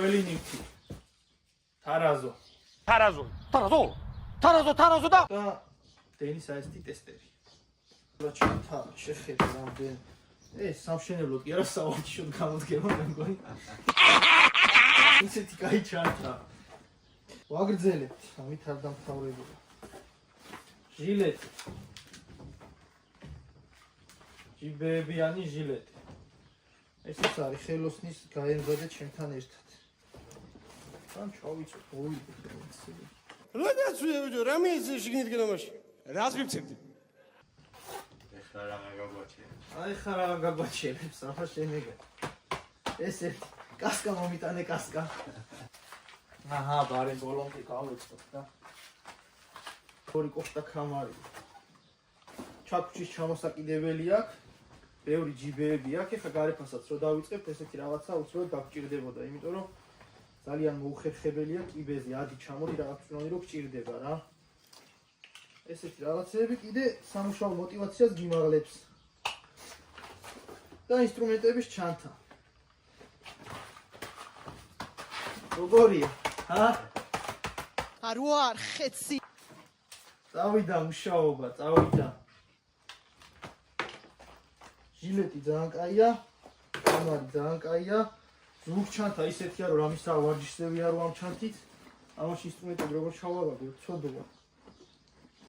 პირველი ნივთი. თარაზო. თარაზო და და დენის აესტი ტესტერი. რა ჩანთა შეხედე რამდენ ეს სამშენებლო კი არა საავადმყოფოდ გამოდგება მე მგონი. ისეთი კაი ჩანთა. ვაგრძელებთ, ამით არ დამთავრებულა. ჟილეტი. ჯიბეებიანი ჟილეტი. ეს ის არის ხელოსნის გაემზადე ჩემთან ერთად. თან ჩავიწოთ, მოვიდეთ რომ როდესაც ვიჯო რამე ის შეგნიდგენ ამაში რას ვიფცებდი ახლა რა გაგვაჩერებს ახლა შემეგე ესე კასკა მომიტანე კასკა აჰა ბარე ბოლომდე გავეცოთ და ორი კოშტა კამარი ჩაქუჩის ჩამოსაკიდებელი აქვს ბევრი ჯიბეები აქვს ეხლა გარიფასაც რო დავიწყებთ ესეთი რაღაცა უცბად დაგჭირდებოდა იმიტომ რომ ძალიან მოუხერხებელია კიბეზე ადი ჩამოდი რაღაც უნდა რომ გჭირდება რა. ესეთი რაღაცები კიდე სამუშაო мотивაციას გიმაღლებს. და ინსტრუმენტების ჩანთა. როგორია? ჰა? არ ვარ ხეცი. წავიდა მუშაობა, წავიდა. ჟილეტი ძალიან კაია, კამარი ძალიან კაია. ზურგ ჩანთა ისეთია რომ ამისა ვარჯიშები არ ვამ ჩანთით. ამაში ინსტრუმენტები როგორ ჩავაგავდი, ცოდოა.